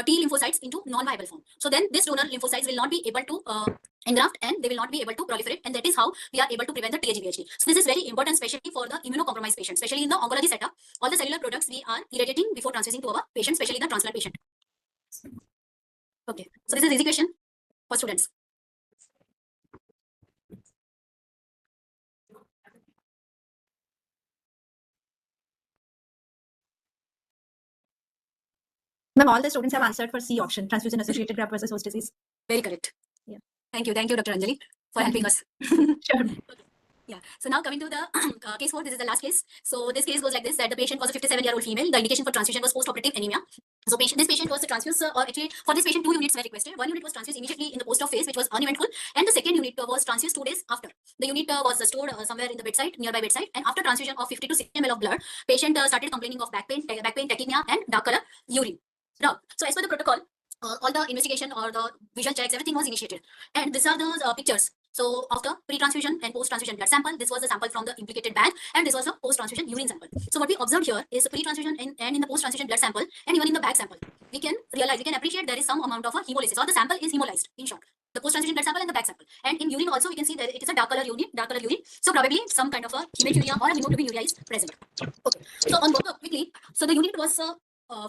T lymphocytes into non-viable form. So then this donor lymphocytes will not be able to engraft, and they will not be able to proliferate, and that is how we are able to prevent the TAGVHD. So this is very important, especially for the immunocompromised patients. Especially in the oncology setup, all the cellular products we are irradiating before transfusing to our patients, especially the transplant patient. Okay, so this is easy question for students. Ma'am, all the students have answered for C option, transfusion associated graft versus host disease. Very correct. Yeah. Thank you, Dr. Anjali, for helping us. Sure. Yeah. So now coming to the case 4, this is the last case. So this case goes like this: that the patient was a 57-year-old female. The indication for transfusion was post-operative anemia. So this patient was transfused, or actually for this patient 2 units were requested. 1 unit was transfused immediately in the post-op phase, which was uneventful, and the second unit was transfused 2 days after. The unit was stored somewhere in the bedside, nearby bedside, and after transfusion of 50 to 60 ml of blood, patient started complaining of back pain, tachypnea, and dark color urine. Now, so as per the protocol, all the investigation or the visual checks, everything was initiated, and these are the pictures. So after pre-transfusion and post-transfusion blood sample, this was the sample from the implicated bag, and this was a post-transfusion urine sample. So what we observed here is pre-transfusion and in the post-transfusion blood sample, and even in the bag sample, we can appreciate there is some amount of a hemolysis, or the sample is hemolyzed, in short. The post-transfusion blood sample and the bag sample. And in urine also, we can see that it is a dark color urine. So probably some kind of a hematuria or a hemoglobinuria is present. Okay. So on workup quickly, so the unit was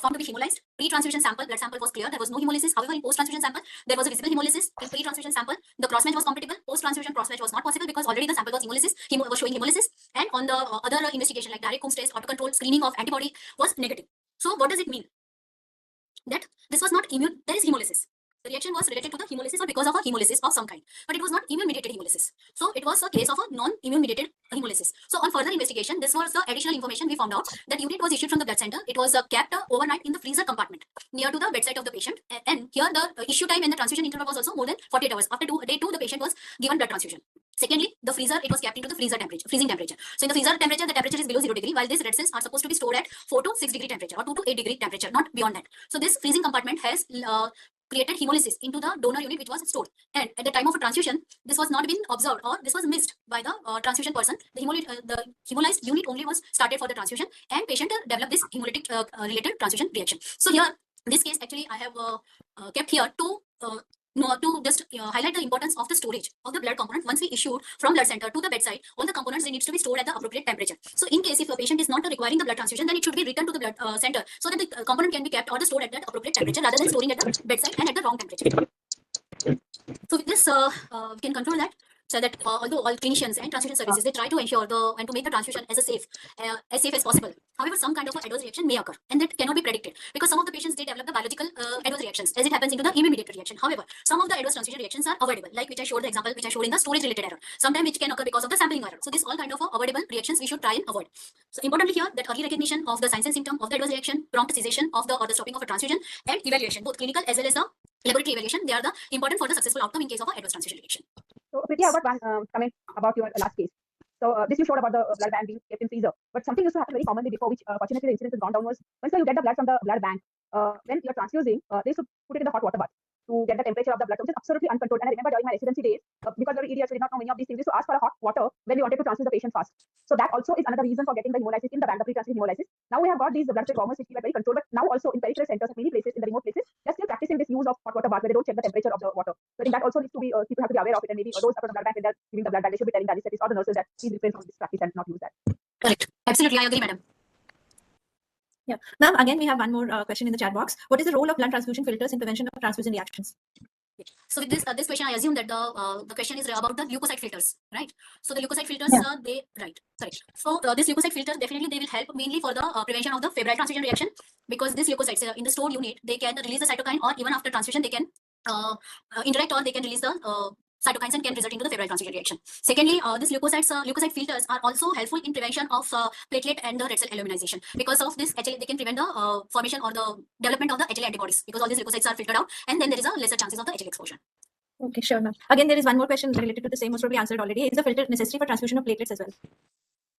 found to be hemolyzed. Pre-transfusion sample, blood sample was clear. There was no hemolysis. However, in post-transfusion sample, there was a visible hemolysis. In pre-transfusion sample, the cross-match was compatible. Post-transfusion cross-match was not possible because already the sample was was showing hemolysis. And on the other investigation like direct Coombs test, autocontrol, screening of antibody was negative. So what does it mean? That this was not immune. There is hemolysis. The reaction was related to the hemolysis or because of a hemolysis of some kind, but it was not immune-mediated hemolysis. So it was a case of a non-immune-mediated hemolysis. So on further investigation, this was the additional information we found out that unit was issued from the blood center. It was kept overnight in the freezer compartment near to the bedside of the patient. And here the issue time and the transfusion interval was also more than 48 hours. After day 2, the patient was given blood transfusion. Secondly, the freezer, it was kept into the freezing temperature. So in the freezer temperature, the temperature is below 0 degree, while these red cells are supposed to be stored at 4 to 6 degree temperature or 2 to 8 degree temperature, not beyond that. So this freezing compartment has created hemolysis into the donor unit which was stored, and at the time of a transfusion this was not been observed, or this was missed by the transfusion person. The hemolyzed unit only was started for the transfusion, and patient developed this hemolytic related transfusion reaction. So here this case actually I have kept here to just highlight the importance of the storage of the blood component. Once we issued from blood center to the bedside, all the components, they needs to be stored at the appropriate temperature. So in case if a patient is not requiring the blood transfusion, then it should be returned to the blood center so that the component can be kept or stored at that appropriate temperature rather than storing at the bedside and at the wrong temperature. So with this, we can conclude that. So that although all clinicians and transfusion services, they try to ensure and to make the transfusion as safe as possible. However, some kind of adverse reaction may occur, and that cannot be predicted because some of the patients, they develop the biological adverse reactions as it happens into the immune-mediated reaction. However, some of the adverse transfusion reactions are avoidable, like which I showed the example which I showed in the storage-related error. Sometimes which can occur because of the sampling error. So this all kind of avoidable reactions we should try and avoid. So importantly here, that early recognition of the signs and symptoms of the adverse reaction, prompt cessation of the or the stopping of a transfusion, and evaluation, both clinical as well as the laboratory evaluation, they are the important for the successful outcome in case of an adverse transfusion reaction. So, Preeti, I've got one comment about your last case. So, this you showed about the blood bank being kept in freezer. But something used to happen very commonly before, which fortunately the incidence has gone down, was once you get the blood from the blood bank, when you're transfusing, they should put it in the hot water bath to get the temperature of the blood, which is absolutely uncontrolled. And I remember during my residency days, because we were idiots, we did not know many of these things, we used to ask for a hot water when we wanted to transfuse the patient fast. So that also is another reason for getting the hemolysis in the bank, the pre-transfusion hemolysis. Now we have got these blood warmers which we were very controlled, but now also in peripheral centers, many places, in the remote places, they're still practicing this use of hot water bath where they don't check the temperature of the water. So I think that also needs to be, people have to be aware of it, and maybe those upper blood bank, when they're giving the blood bank, they should be telling the anesthetists or the nurses that please refrain from this practice and not use that. Correct. Absolutely, I agree, madam. Yeah. Ma'am, again, we have one more question in the chat box. What is the role of blood transfusion filters in prevention of transfusion reactions? So with this question, I assume that the question is about the leukocyte filters, right? So the leukocyte filters, correct. So this leukocyte filter definitely they will help mainly for the prevention of the febrile transfusion reaction, because these leukocytes in the stored unit, they can release the cytokine, or even after transfusion they can interact, or they can release the cytokines and can result into the febrile transfusion reaction. Secondly, these leukocyte filters are also helpful in prevention of platelet and the red cell aluminization. Because of this, HLA, they can prevent the formation or the development of the HLA antibodies, because all these leukocytes are filtered out, and then there is a lesser chances of the HLA exposure. Okay, sure, ma'am. Again, there is one more question related to the same, most probably answered already. Is the filter necessary for transfusion of platelets as well?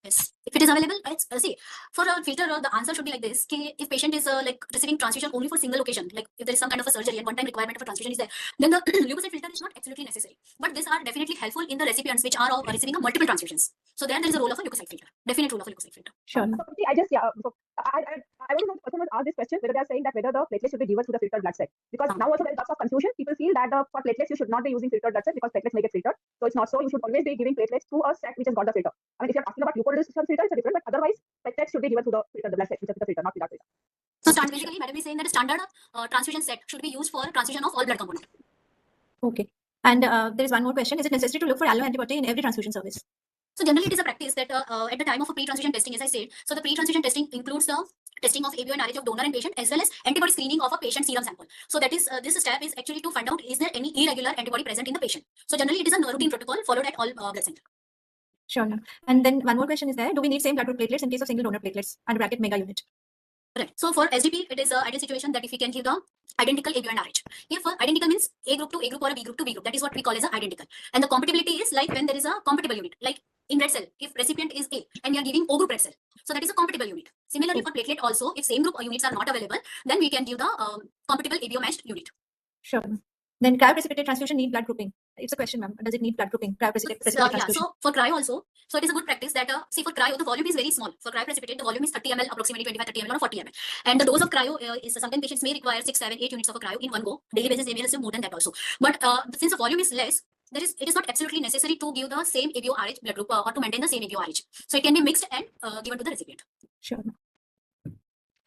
Yes, if it is available, it's see, for a filter, the answer should be like this: if patient is like receiving transfusion only for single occasion, like if there is some kind of a surgery and one-time requirement of a transfusion is there, then the leukocyte filter is not absolutely necessary. But these are definitely helpful in the recipients which are receiving multiple transfusions. So there is a role of a leukocyte filter, definite role of a leukocyte filter. Sure. So, see, I just so I want to know, the person was asked this question whether they are saying that whether the platelets should be given through the filtered blood set, because now also there is lots of confusion. People feel that for platelets you should not be using filtered blood set because platelets may get filtered. So it's not so. You should always be giving platelets through a set which has got the filter. I mean, if you're asking about leukodistal filter, it's a different, but otherwise platelets should be given through the filter, the blood set, which is the filter, not without filter. So basically, madam is saying that a standard transfusion set should be used for transfusion of all blood component. Okay. And there is one more question: is it necessary to look for alloantibody in every transfusion service? So generally, it is a practice that at the time of a pre-transfusion testing, as I said, so the pre-transfusion testing includes the testing of ABO and RH of donor and patient, as well as antibody screening of a patient serum sample. So that is this step is actually to find out is there any irregular antibody present in the patient. So generally, it is a routine protocol followed at all blood centers. Sure. And then one more question is there: do we need same blood group platelets in case of single donor platelets under bracket mega unit? Right. So for SDP, it is an ideal situation that if we can give the identical ABO and RH. Here for identical means A group to A group or a B group to B group. That is what we call as a identical. And the compatibility is like when there is a compatible unit, like in red cell, if recipient is A and we are giving O group red cell, so that is a compatible unit. Similarly for platelet also, if same group or units are not available, then we can give the compatible ABO matched unit. Sure. Then cryoprecipitate transfusion need blood grouping? It's a question, ma'am. Does it need blood grouping? Cryoprecipitate transfusion. Yeah. So for cryo also, so it is a good practice that see for cryo the volume is very small. For cryoprecipitate the volume is 30 ml, approximately 25-30 ml or 40 ml, and the dose of cryo is sometimes patients may require 6, 7, 8 units of a cryo in one go. Daily basis they may receive more than that also. But since the volume is less, it is not absolutely necessary to give the same ABO RH blood group or to maintain the same ABO RH. So it can be mixed and given to the recipient. Sure.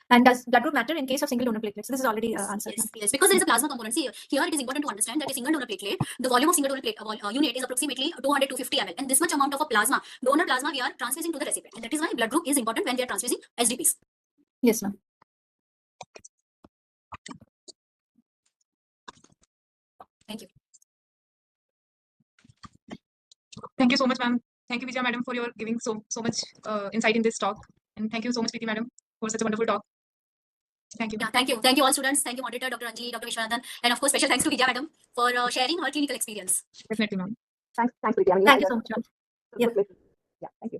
And does blood group matter in case of single donor platelets? This is already answered. Yes, because there is a plasma component. See, here it is important to understand that a single donor platelet, the volume of single donor platelet unit is approximately 200-250 ml, and this much amount of a plasma, donor plasma, we are transfusing to the recipient, and that is why blood group is important when we are transfusing SDPs. Yes, ma'am. Thank you. Thank you so much, ma'am. Thank you, Vijaya madam, for your giving so much insight in this talk, and thank you so much, Preeti madam, for such a wonderful talk. Thank you. Yeah, thank you all students. Thank you moderator Dr. Anjali, Dr. Vishwanathan, and of course special thanks to Vijaya madam for sharing her clinical experience. Definitely, ma'am. Thanks, Preeti. I mean, Thank you so much, ma'am. Yeah, thank you.